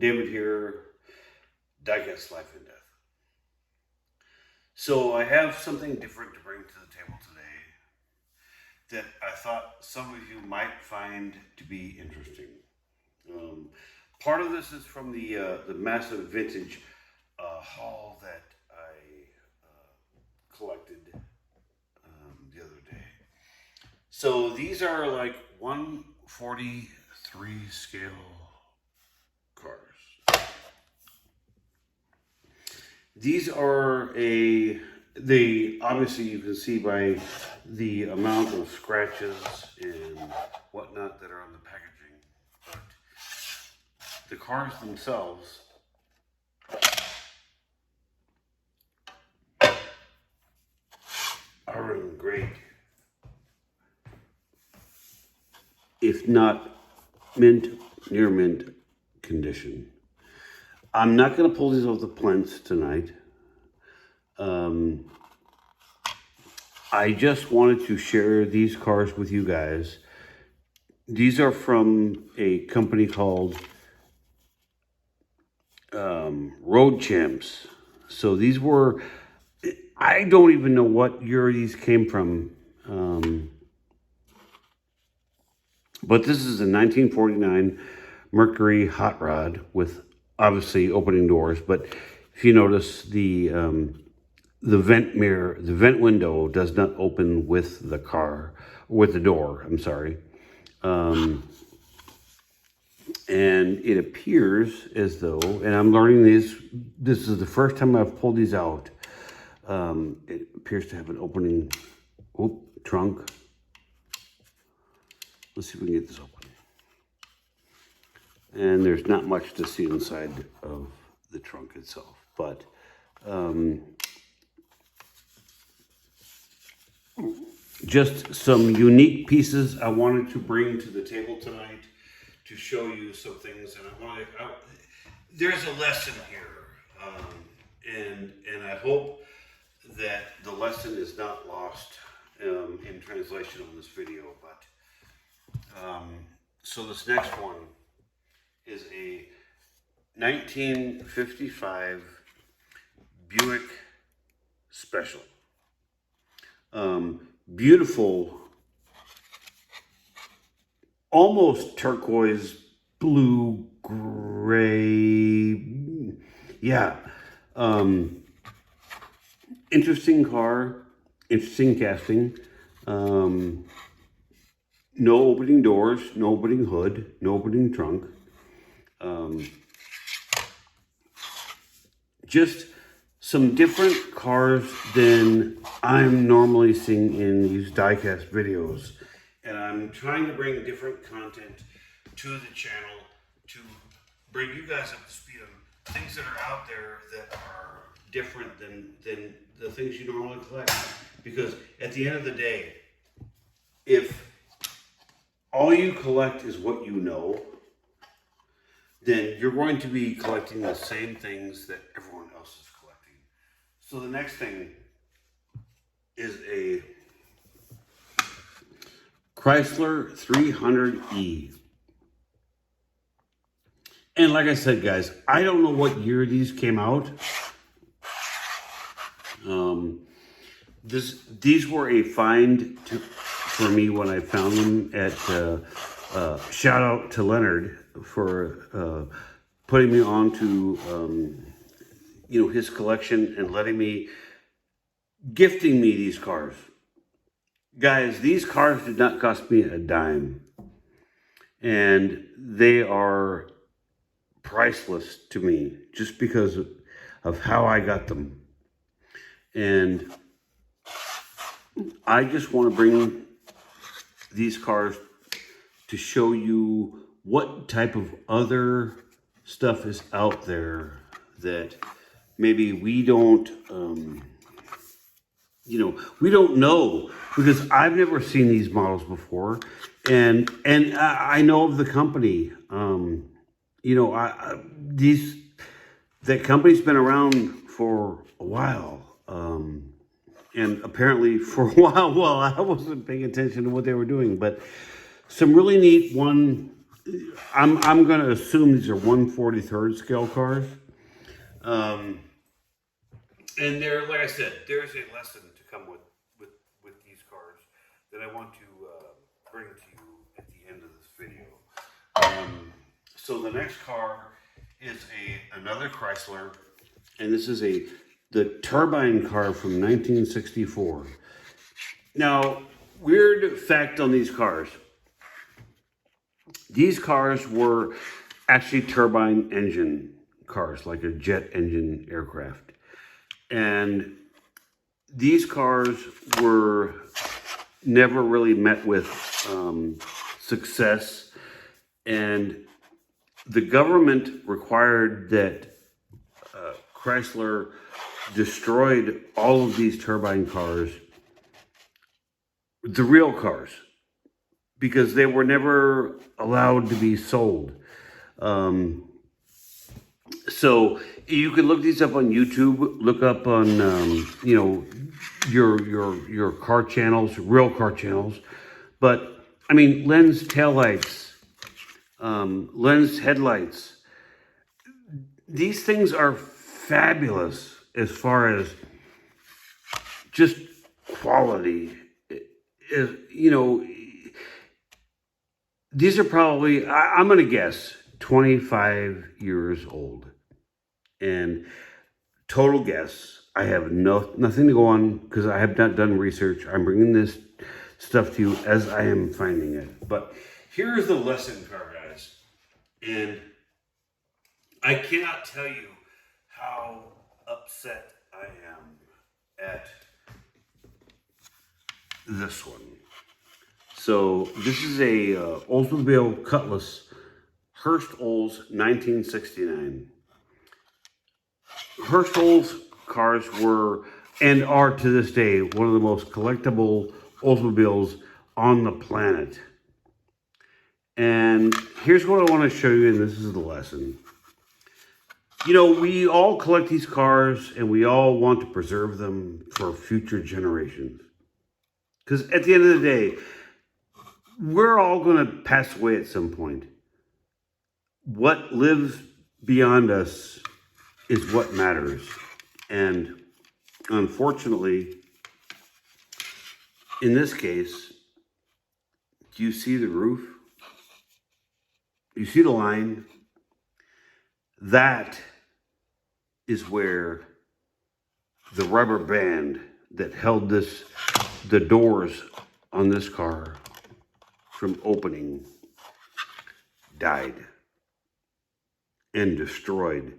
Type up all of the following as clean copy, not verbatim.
David here, Diecast Life and Death. So I have something different to bring to the table today that I thought some of you might find to be interesting. Part of this is from the massive vintage haul that I collected the other day. So these are like 1/43 scale cars. These are they obviously you can see by the amount of scratches and whatnot that are on the packaging, but the cars themselves are in great, if not near mint condition. I'm not going to pull these off the plinths tonight. I just wanted to share these cars with you guys. These are from a company called Road Champs. So these were, I don't even know what year these came from. But this is a 1949 Mercury hot rod with obviously opening doors. But if you notice, the vent mirror, the vent window does not open with the car, with the door, I'm sorry. And it appears as though, and I'm learning this is the first time I've pulled these out. It appears to have an opening, trunk. Let's see if we can get this open. And there's not much to see inside of the trunk itself, but just some unique pieces I wanted to bring to the table tonight to show you some things. And there's a lesson here, and I hope that the lesson is not lost in translation on this video. But so this next one is a 1955 Buick Special. Beautiful, almost turquoise, blue, gray. Yeah. Interesting car, interesting casting. No opening doors, no opening hood, no opening trunk. Just some different cars than I'm normally seeing in these diecast videos. And I'm trying to bring different content to the channel to bring you guys up to speed on things that are out there that are different than the things you normally collect. Because at the end of the day, if all you collect is what you know, then you're going to be collecting the same things that everyone else is collecting. So the next thing is a Chrysler 300E. And like I said, guys, I don't know what year these came out. These were a find for me when I found them at, shout out to Leonard for putting me on to, his collection and gifting me these cars. Guys, these cars did not cost me a dime. And they are priceless to me just because of how I got them. And I just want to bring these cars to show you what type of other stuff is out there that maybe we don't, we don't know, because I've never seen these models before, and I know of the company. That company's been around for a while, and apparently for a while, I wasn't paying attention to what they were doing, but some really neat I'm going to assume these are 1/43rd scale cars. Um, and there, like I said, there's a lesson to come with these cars that I want to bring to you at the end of this video. So the next car is another Chrysler, and this is the turbine car from 1964. Now, weird fact on these cars. These cars were actually turbine engine cars, like a jet engine aircraft. And these cars were never really met with success. And the government required that Chrysler destroyed all of these turbine cars, the real cars, because they were never allowed to be sold. So you can look these up on YouTube. Look up on your car channels, real car channels. But I mean, lens taillights, lens headlights. These things are fabulous as far as just quality. These are probably, I'm going to guess, 25 years old. And total guess, I have nothing to go on because I have not done research. I'm bringing this stuff to you as I am finding it. But here's the lesson car, guys. And I cannot tell you how upset I am at this one. So this is a Oldsmobile Cutlass Hurst Olds 1969. Hurst Olds cars were and are to this day one of the most collectible Oldsmobiles on the planet. And here's what I want to show you, and this is the lesson. We all collect these cars and we all want to preserve them for future generations. Because at the end of the day, we're all going to pass away at some point. What lives beyond us is what matters. And unfortunately, in this case, do you see the roof? You see the line? That is where the rubber band that held the doors on this car from opening died and destroyed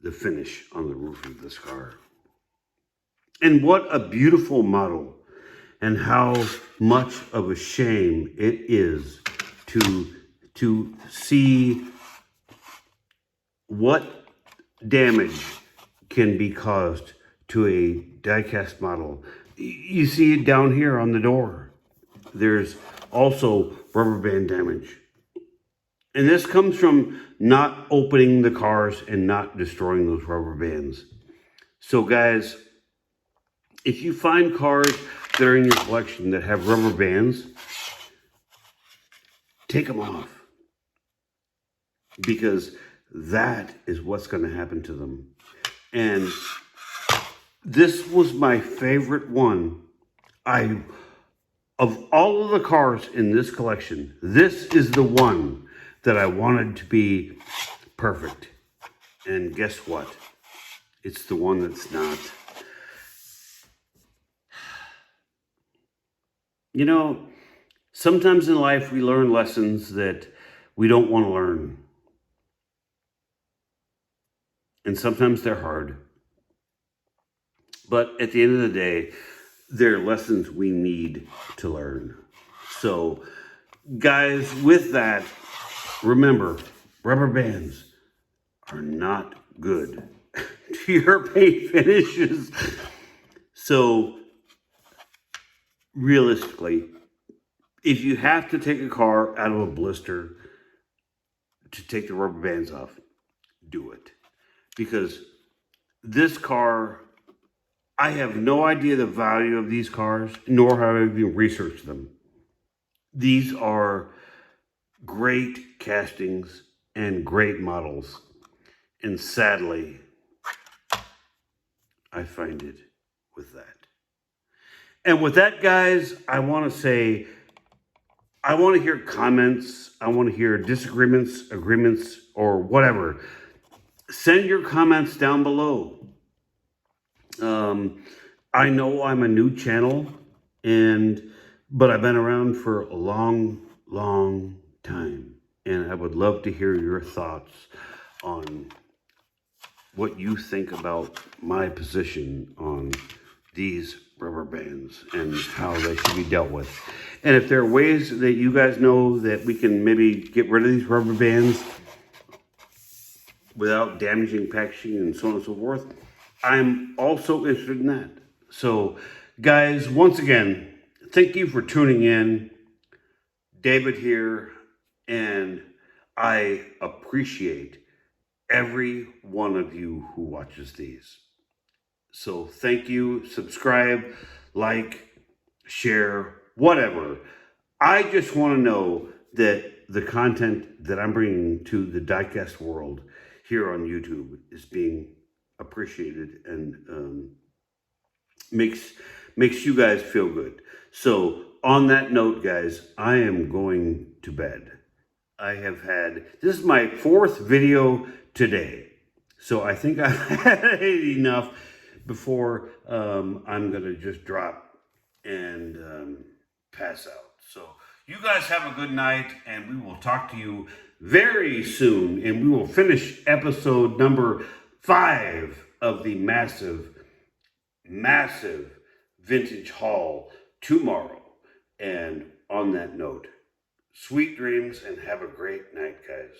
the finish on the roof of this car. And what a beautiful model, and how much of a shame it is to see what damage can be caused to a diecast model. You see it down here on the door. There's also rubber band damage. And this comes from not opening the cars and not destroying those rubber bands. So guys, if you find cars that are in your collection that have rubber bands, take them off. Because that is what's going to happen to them. And this was my favorite one. Of all of the cars in this collection, this is the one that I wanted to be perfect. And guess what? It's the one that's not. Sometimes in life we learn lessons that we don't want to learn. And sometimes they're hard. But at the end of the day, they're lessons we need to learn. So, guys, with that, remember, rubber bands are not good to your paint finishes. So, realistically, if you have to take a car out of a blister to take the rubber bands off, do it. Because this car, I have no idea the value of these cars, nor have I even researched them. These are great castings and great models. And sadly, I find it with that. And with that, guys, I want to say, I want to hear comments. I want to hear disagreements, agreements, or whatever. Send your comments down below. I know I'm a new channel, but I've been around for a long, long time. And I would love to hear your thoughts on what you think about my position on these rubber bands and how they should be dealt with. And if there are ways that you guys know that we can maybe get rid of these rubber bands without damaging packaging and so on and so forth, I'm also interested in that. So, guys, once again, thank you for tuning in. David here, and I appreciate every one of you who watches these. So thank you, subscribe, like, share, whatever. I just want to know that the content that I'm bringing to the Diecast world here on YouTube is being appreciated and makes you guys feel good. So on that note, guys, I am going to bed. This is my 4th video today. So I think I've had enough before I'm going to just drop and pass out. So you guys have a good night, and we will talk to you very soon. And we will finish episode number 5 of the massive vintage haul tomorrow. And on that note, sweet dreams and have a great night, guys.